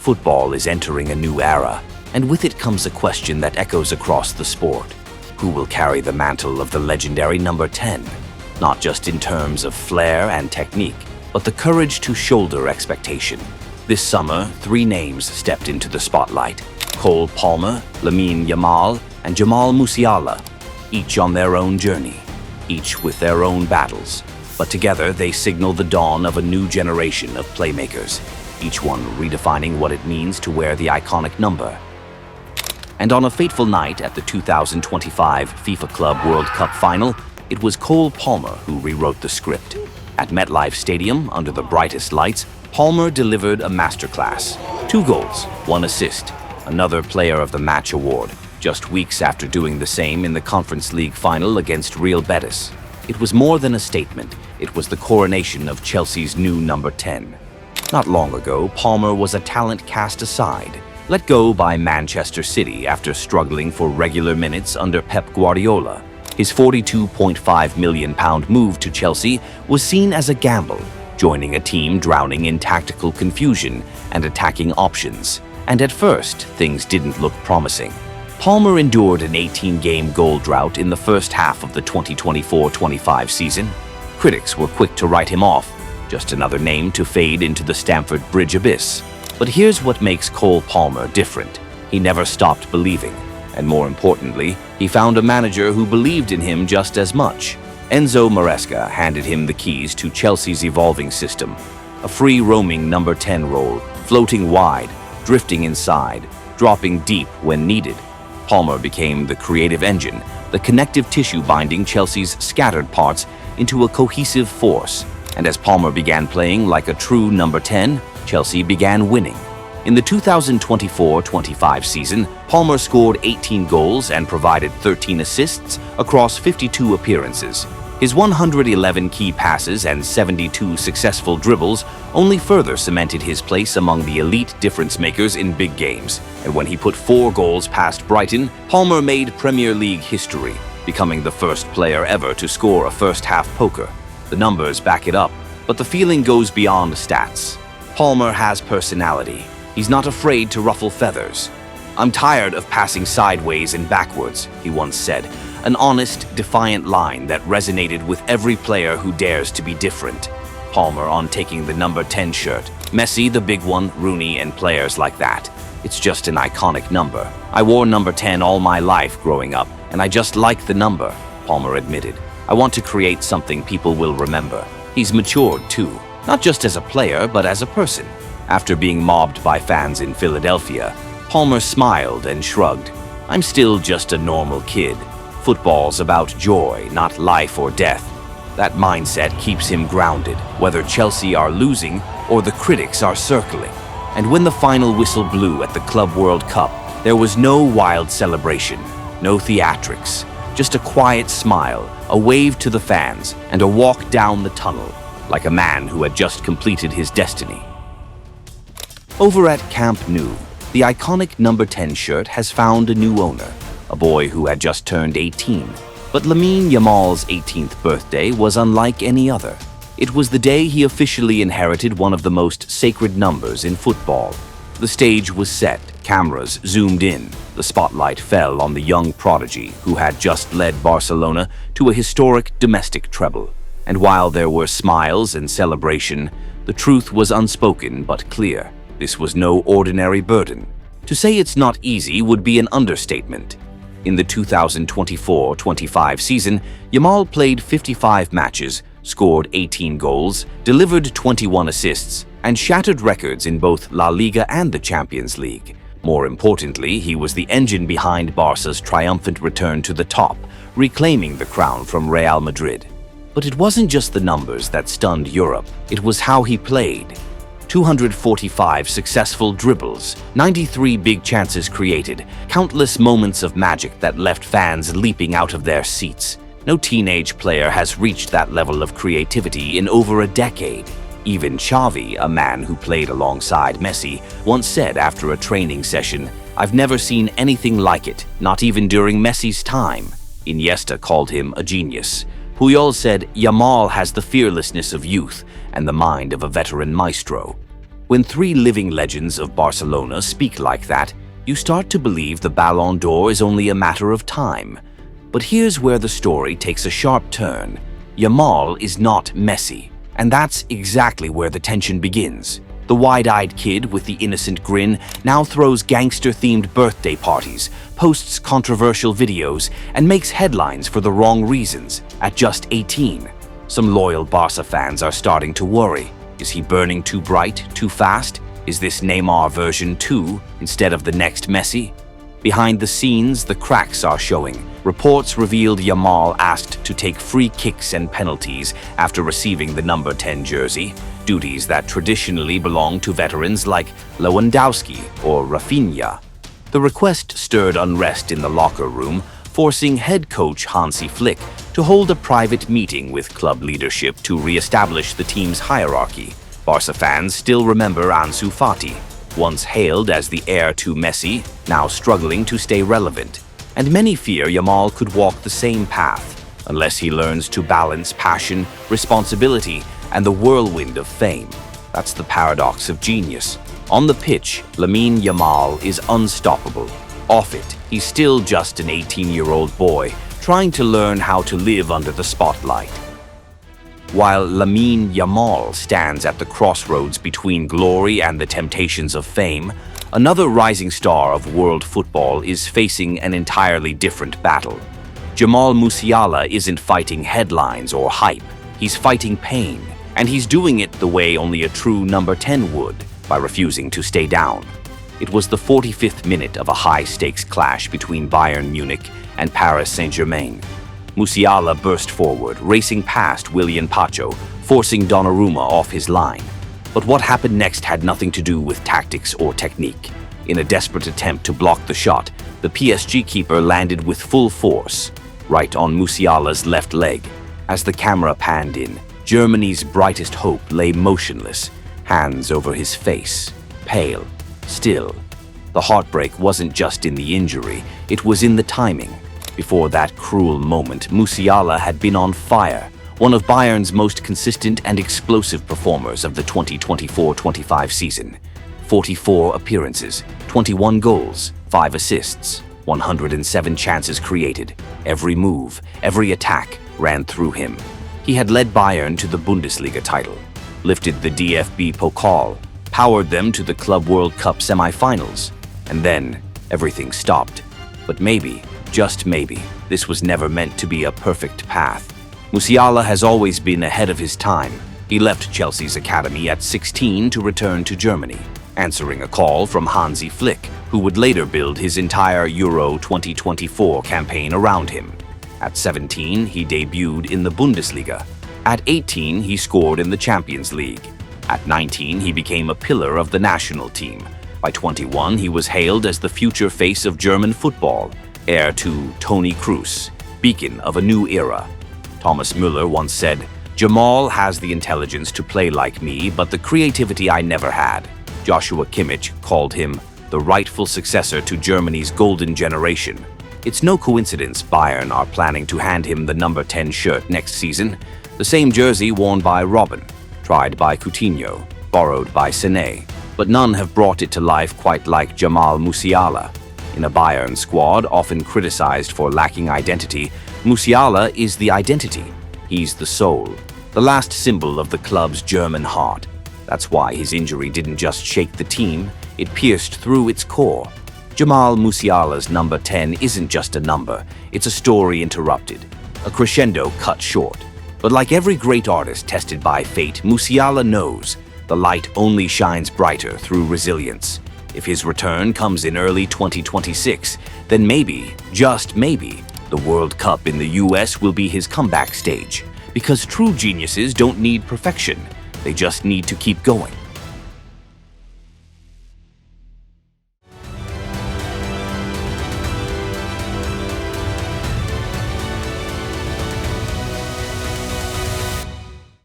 Football is entering a new era, and with it comes a question that echoes across the sport. Who will carry the mantle of the legendary number 10? Not just in terms of flair and technique, but the courage to shoulder expectation. This summer, 3 names stepped into the spotlight: Cole Palmer, Lamine Yamal, and Jamal Musiala, each on their own journey, each with their own battles. But together they signal the dawn of a new generation of playmakers, each one redefining what it means to wear the iconic number. And on a fateful night at the 2025 FIFA Club World Cup final, it was Cole Palmer who rewrote the script. At MetLife Stadium, under the brightest lights, Palmer delivered a masterclass. 2 goals, 1 assist, another Player of the Match award, just weeks after doing the same in the Conference League final against Real Betis. It was more than a statement, it was the coronation of Chelsea's new number 10. Not long ago, Palmer was a talent cast aside, let go by Manchester City after struggling for regular minutes under Pep Guardiola. His £42.5 million move to Chelsea was seen as a gamble, joining a team drowning in tactical confusion and attacking options. And at first, things didn't look promising. Palmer endured an 18-game goal drought in the first half of the 2024-25 season. Critics were quick to write him off, just another name to fade into the Stamford Bridge abyss. But here's what makes Cole Palmer different. He never stopped believing. And more importantly, he found a manager who believed in him just as much. Enzo Maresca handed him the keys to Chelsea's evolving system. A free-roaming number 10 role, floating wide, drifting inside, dropping deep when needed. Palmer became the creative engine, the connective tissue binding Chelsea's scattered parts into a cohesive force. And as Palmer began playing like a true number 10, Chelsea began winning. In the 2024-25 season, Palmer scored 18 goals and provided 13 assists across 52 appearances. His 111 key passes and 72 successful dribbles only further cemented his place among the elite difference makers in big games. And when he put 4 goals past Brighton, Palmer made Premier League history, becoming the first player ever to score a first-half poker. The numbers back it up, but the feeling goes beyond stats. Palmer has personality. He's not afraid to ruffle feathers. "I'm tired of passing sideways and backwards," he once said, an honest, defiant line that resonated with every player who dares to be different. Palmer on taking the number 10 shirt, Messi the big one, Rooney, and players like that. "It's just an iconic number. I wore number 10 all my life growing up, and I just like the number," Palmer admitted. "I want to create something people will remember." He's matured too, not just as a player, but as a person. After being mobbed by fans in Philadelphia, Palmer smiled and shrugged. "I'm still just a normal kid. Football's about joy, not life or death." That mindset keeps him grounded, whether Chelsea are losing or the critics are circling. And when the final whistle blew at the Club World Cup, there was no wild celebration, no theatrics, just a quiet smile, a wave to the fans, and a walk down the tunnel, like a man who had just completed his destiny. Over at Camp Nou, the iconic number 10 shirt has found a new owner, a boy who had just turned 18. But Lamine Yamal's 18th birthday was unlike any other. It was the day he officially inherited one of the most sacred numbers in football. The stage was set, cameras zoomed in, the spotlight fell on the young prodigy who had just led Barcelona to a historic domestic treble. And while there were smiles and celebration, the truth was unspoken but clear. This was no ordinary burden. To say it's not easy would be an understatement. In the 2024-25 season, Yamal played 55 matches, scored 18 goals, delivered 21 assists, and shattered records in both La Liga and the Champions League. More importantly, he was the engine behind Barca's triumphant return to the top, reclaiming the crown from Real Madrid. But it wasn't just the numbers that stunned Europe, it was how he played. 245 successful dribbles, 93 big chances created, countless moments of magic that left fans leaping out of their seats. No teenage player has reached that level of creativity in over a decade. Even Xavi, a man who played alongside Messi, once said after a training session, "I've never seen anything like it, not even during Messi's time." Iniesta called him a genius. Puyol said Yamal has the fearlessness of youth and the mind of a veteran maestro. When three living legends of Barcelona speak like that, you start to believe the Ballon d'Or is only a matter of time. But here's where the story takes a sharp turn. Yamal is not Messi, and that's exactly where the tension begins. The wide-eyed kid with the innocent grin now throws gangster-themed birthday parties, posts controversial videos, and makes headlines for the wrong reasons at just 18. Some loyal Barca fans are starting to worry. Is he burning too bright, too fast? Is this Neymar version 2 instead of the next Messi? Behind the scenes, the cracks are showing. Reports revealed Yamal asked to take free kicks and penalties after receiving the number 10 jersey, duties that traditionally belong to veterans like Lewandowski or Rafinha. The request stirred unrest in the locker room, forcing head coach Hansi Flick to hold a private meeting with club leadership to re-establish the team's hierarchy. Barca fans still remember Ansu Fati, once hailed as the heir to Messi, now struggling to stay relevant. And many fear Yamal could walk the same path, unless he learns to balance passion, responsibility, and the whirlwind of fame. That's the paradox of genius. On the pitch, Lamine Yamal is unstoppable. Off it, he's still just an 18-year-old boy, trying to learn how to live under the spotlight. While Lamine Yamal stands at the crossroads between glory and the temptations of fame, another rising star of world football is facing an entirely different battle. Jamal Musiala isn't fighting headlines or hype. He's fighting pain, and he's doing it the way only a true number 10 would, by refusing to stay down. It was the 45th minute of a high-stakes clash between Bayern Munich and Paris Saint-Germain. Musiala burst forward, racing past Willian Pacho, forcing Donnarumma off his line. But what happened next had nothing to do with tactics or technique. In a desperate attempt to block the shot, the PSG keeper landed with full force, right on Musiala's left leg. As the camera panned in, Germany's brightest hope lay motionless, hands over his face, pale, still. The heartbreak wasn't just in the injury, it was in the timing. Before that cruel moment, Musiala had been on fire, one of Bayern's most consistent and explosive performers of the 2024-25 season. 44 appearances, 21 goals, 5 assists, 107 chances created. Every move, every attack ran through him. He had led Bayern to the Bundesliga title, lifted the DFB Pokal, powered them to the Club World Cup semi-finals, and then everything stopped. But maybe, just maybe, this was never meant to be a perfect path. Musiala has always been ahead of his time. He left Chelsea's academy at 16 to return to Germany, answering a call from Hansi Flick, who would later build his entire Euro 2024 campaign around him. At 17, he debuted in the Bundesliga. At 18, he scored in the Champions League. At 19, he became a pillar of the national team. By 21, he was hailed as the future face of German football, heir to Toni Kroos, beacon of a new era. Thomas Müller once said, "Jamal has the intelligence to play like me, but the creativity I never had." Joshua Kimmich called him the rightful successor to Germany's golden generation. It's no coincidence Bayern are planning to hand him the number 10 shirt next season, the same jersey worn by Robben, tried by Coutinho, borrowed by Sané, but none have brought it to life quite like Jamal Musiala. In a Bayern squad often criticized for lacking identity, Musiala is the identity. He's the soul, the last symbol of the club's German heart. That's why his injury didn't just shake the team, it pierced through its core. Jamal Musiala's number 10 isn't just a number, it's a story interrupted, a crescendo cut short. But like every great artist tested by fate, Musiala knows the light only shines brighter through resilience. If his return comes in early 2026, then maybe, just maybe, the World Cup in the US will be his comeback stage. Because true geniuses don't need perfection, they just need to keep going.